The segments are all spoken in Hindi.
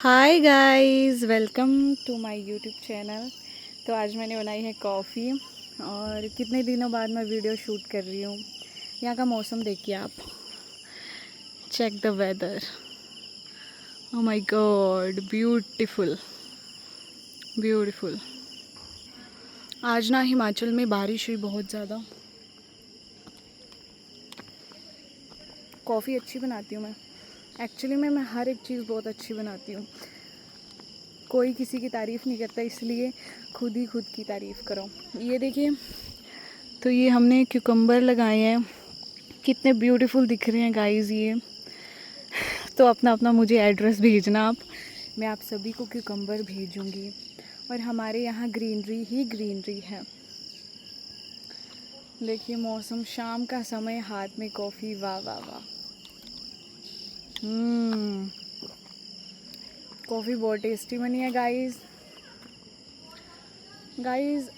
Hi guys, welcome to my YouTube channel. तो आज मैंने बनाई है कॉफ़ी और कितने दिनों बाद मैं वीडियो शूट कर रही हूँ। यहाँ का मौसम देखिए आप, check the weather. Oh my God, beautiful beautiful. आज ना हिमाचल में बारिश हुई बहुत ज़्यादा। कॉफ़ी अच्छी बनाती हूँ मैं, एक्चुअली मैं हर एक चीज़ बहुत अच्छी बनाती हूँ। कोई किसी की तारीफ़ नहीं करता, इसलिए खुद ही खुद की तारीफ़ करो। ये देखिए, तो ये हमने क्यूकम्बर लगाए हैं, कितने ब्यूटीफुल दिख रहे हैं गाइस ये। तो अपना अपना मुझे एड्रेस भेजना आप, मैं आप सभी को क्यूकम्बर भेजूंगी। और हमारे यहाँ ग्रीनरी ही ग्रीनरी है। देखिए मौसम, शाम का समय, हाथ में कॉफ़ी, वाह वाह वाह। कॉफ़ी बहुत टेस्टी बनी है गाइस।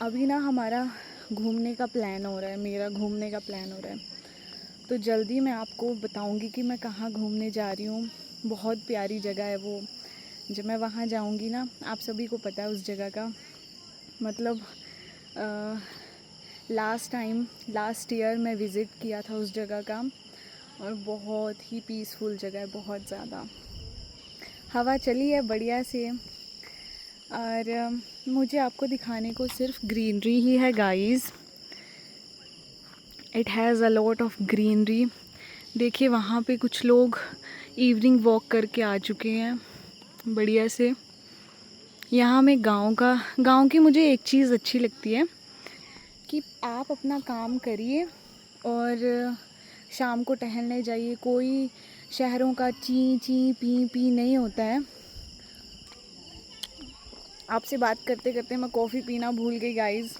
अभी ना हमारा घूमने का प्लान हो रहा है, मेरा घूमने का प्लान हो रहा है। तो जल्दी मैं आपको बताऊंगी कि मैं कहाँ घूमने जा रही हूँ। बहुत प्यारी जगह है वो। जब मैं वहाँ जाऊँगी ना, आप सभी को पता है उस जगह का, मतलब लास्ट ईयर मैं विज़िट किया था उस जगह का। और बहुत ही पीसफुल जगह है, बहुत ज़्यादा हवा चली है बढ़िया से। और मुझे आपको दिखाने को सिर्फ ग्रीनरी ही है guys. It has a lot of greenery. देखिए वहाँ पे कुछ लोग इवनिंग वॉक करके आ चुके हैं बढ़िया से। यहाँ में गांव की मुझे एक चीज़ अच्छी लगती है कि आप अपना काम करिए और शाम को टहलने जाइए। कोई शहरों का ची ची पी पी नहीं होता है। आपसे बात करते करते मैं कॉफ़ी पीना भूल गई गाइस।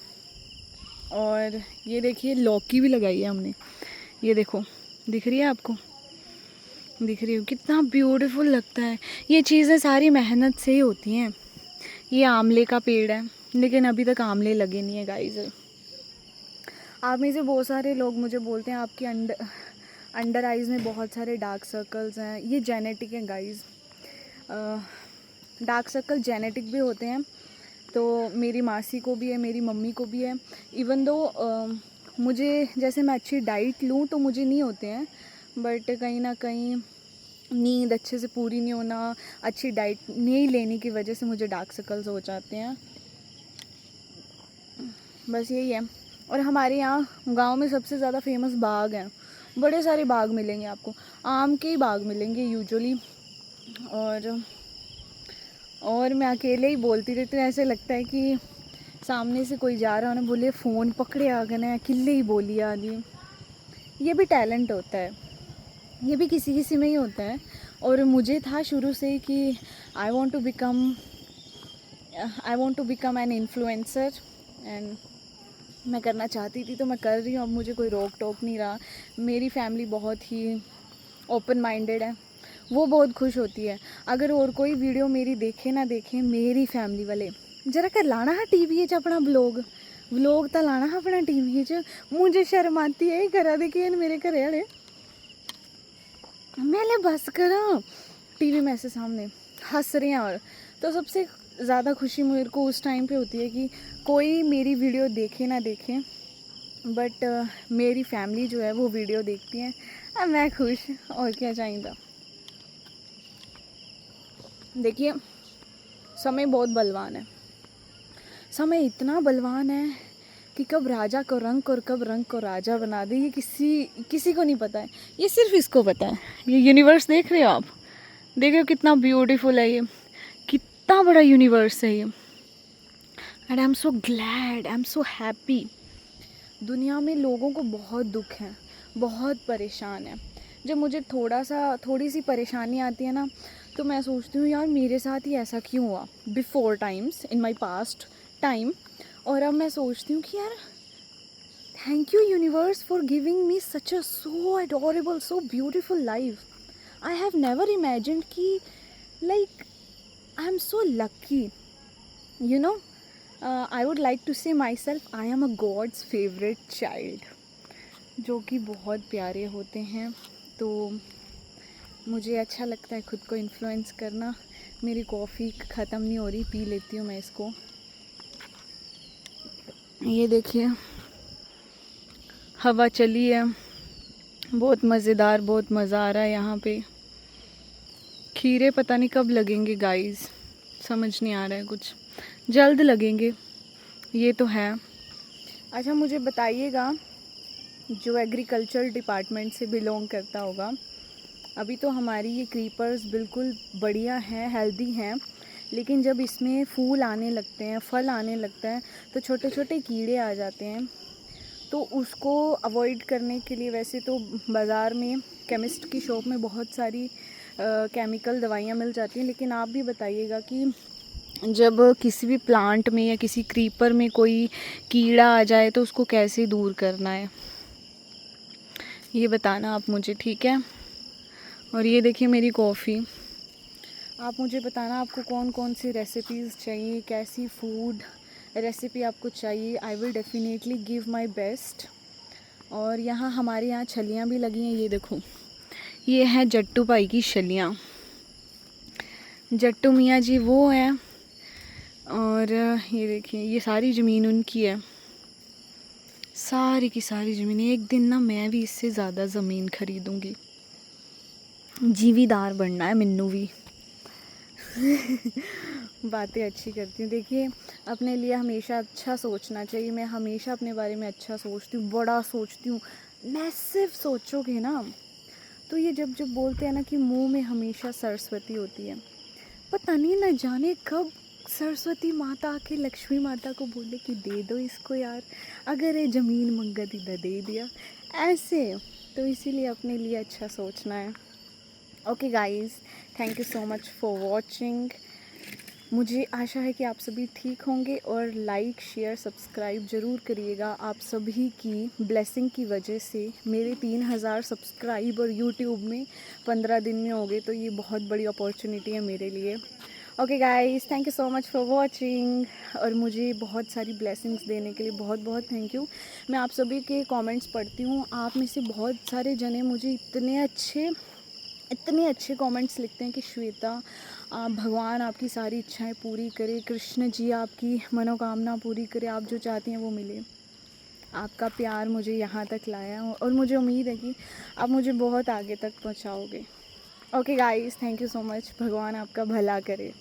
और ये देखिए लौकी भी लगाई है हमने, ये देखो, दिख रही है आपको, दिख रही हो कितना ब्यूटीफुल लगता है। ये चीज़ें सारी मेहनत से ही होती हैं। ये आंवले का पेड़ है, लेकिन अभी तक आंवले लगे नहीं है गाइस। आप में से बहुत सारे लोग मुझे बोलते हैं आपकी अंडर आइज़ में बहुत सारे डार्क सर्कल्स हैं। ये जेनेटिक है गाइस। डार्क सर्कल जेनेटिक भी होते हैं। तो मेरी मासी को भी है, मेरी मम्मी को भी है। इवन दो मुझे, जैसे मैं अच्छी डाइट लूँ तो मुझे नहीं होते हैं, बट कहीं ना कहीं नींद अच्छे से पूरी नहीं होना, अच्छी डाइट नहीं लेने की वजह से मुझे डार्क सर्कल्स हो जाते हैं। बस यही है। और हमारे यहाँ गांव में सबसे ज़्यादा फेमस बाग हैं, बड़े सारे बाग मिलेंगे आपको, आम के ही बाग मिलेंगे यूजुअली। और मैं अकेले ही बोलती रहती हूँ, ऐसे लगता है कि सामने से कोई जा रहा है ना, बोले फ़ोन पकड़े आ गए ना, अकेले ही बोली आदि। ये भी टैलेंट होता है, ये भी किसी किसी में ही होता है। और मुझे था शुरू से कि I want to become an influencer. And मैं करना चाहती थी तो मैं कर रही हूँ। अब मुझे कोई रोक टोक नहीं रहा। मेरी फैमिली बहुत ही ओपन माइंडेड है, वो बहुत खुश होती है। अगर और कोई वीडियो मेरी देखे ना देखे, मेरी फैमिली वाले जरा कर लाना है टीवी च अपना व्लॉग तो लाना है अपना टीवी च। मुझे शर्म आती है करा दे के मेरे घरे वाले, मैं बस करा टीवी में ऐसे सामने हंस रहे हैं। और तो सबसे ज़्यादा खुशी मेरे को उस टाइम पे होती है कि कोई मेरी वीडियो देखे ना देखे, बट मेरी फैमिली जो है वो वीडियो देखती है। अब मैं खुश, और क्या चाहिए। देखिए समय बहुत बलवान है। समय इतना बलवान है कि कब राजा को रंक और कब रंक को राजा बना दे, ये किसी को नहीं पता है। ये सिर्फ इसको पता है। ये यूनिवर्स देख रहे हो आप, देख रहे हो कितना ब्यूटीफुल है ये, कितना बड़ा यूनिवर्स है ये। And I am so glad, I am so happy. दुनिया में लोगों को बहुत दुख है, बहुत परेशान है। जब मुझे थोड़ी सी परेशानी आती है ना, तो मैं सोचती हूँ यार मेरे साथ ही ऐसा क्यों हुआ before times, in my past time. और अब मैं सोचती हूँ कि यार thank you universe for giving me such a so adorable, so beautiful life. I have never imagined कि like I am so lucky, you know. I would like to say myself I am a god's favourite child, जो कि बहुत प्यारे होते हैं। तो मुझे अच्छा लगता है खुद को इन्फ्लुएंस करना। मेरी कॉफ़ी ख़त्म नहीं हो रही, पी लेती हूँ मैं इसको। ये देखिए हवा चली है, बहुत मज़ेदार, बहुत मज़ा आ रहा है यहाँ पे। खीरे पता नहीं कब लगेंगे गाइस, समझ नहीं आ रहा है कुछ, जल्द लगेंगे ये तो है। अच्छा मुझे बताइएगा, जो एग्रीकल्चर डिपार्टमेंट से बिलोंग करता होगा, अभी तो हमारी ये क्रीपर्स बिल्कुल बढ़िया हैं, हेल्दी हैं, लेकिन जब इसमें फूल आने लगते हैं, फल आने लगता है, तो छोटे छोटे कीड़े आ जाते हैं। तो उसको अवॉइड करने के लिए, वैसे तो बाज़ार में केमिस्ट की शॉप में बहुत सारी केमिकल दवाइयाँ मिल जाती हैं, लेकिन आप भी बताइएगा कि जब किसी भी प्लांट में या किसी क्रीपर में कोई कीड़ा आ जाए तो उसको कैसे दूर करना है, ये बताना आप मुझे, ठीक है। और ये देखिए मेरी कॉफ़ी। आप मुझे बताना आपको कौन कौन सी रेसिपीज़ चाहिए, कैसी फूड रेसिपी आपको चाहिए। I will definitely give my best. और यहाँ हमारे यहाँ छलियाँ भी लगी हैं, ये देखो, ये हैं जट्टू भाई की छलियाँ। जट्टू मियाँ जी वो हैं, और ये देखिए ये सारी ज़मीन उनकी है, सारी की सारी ज़मीन। एक दिन ना मैं भी इससे ज़्यादा ज़मीन खरीदूँगी, जीवीदार बनना है मैनू भी। बातें अच्छी करती हूँ। देखिए अपने लिए हमेशा अच्छा सोचना चाहिए। मैं हमेशा अपने बारे में अच्छा सोचती हूँ, बड़ा सोचती हूँ। मैसिव सोचोगे ना तो ये जब जब बोलते हैं ना कि मुंह में हमेशा सरस्वती होती है, पता नहीं न जाने कब सरस्वती माता आके लक्ष्मी माता को बोले कि दे दो इसको यार, अगर ये ज़मीन मंगा दी तो दे दिया, ऐसे। तो इसीलिए अपने लिए अच्छा सोचना है। Okay guys, thank you so much for watching. मुझे आशा है कि आप सभी ठीक होंगे, और लाइक शेयर सब्सक्राइब ज़रूर करिएगा। आप सभी की ब्लेसिंग की वजह से मेरे 3000 सब्सक्राइब और यूट्यूब में 15 दिन में हो गए, तो ये बहुत बड़ी अपॉर्चुनिटी है मेरे लिए। Okay guys, thank you so much for watching, और मुझे बहुत सारी ब्लेसिंग्स देने के लिए बहुत बहुत थैंक यू। मैं आप सभी के कमेंट्स पढ़ती हूँ, आप में से बहुत सारे जने मुझे इतने अच्छे कमेंट्स लिखते हैं कि श्वेता, भगवान आपकी सारी इच्छाएं पूरी करे, कृष्ण जी आपकी मनोकामना पूरी करे, आप जो चाहती हैं वो मिले। आपका प्यार मुझे यहाँ तक लाया, और मुझे उम्मीद है कि आप मुझे बहुत आगे तक पहुँचाओगे। Okay guys, thank you so much, भगवान आपका भला करे।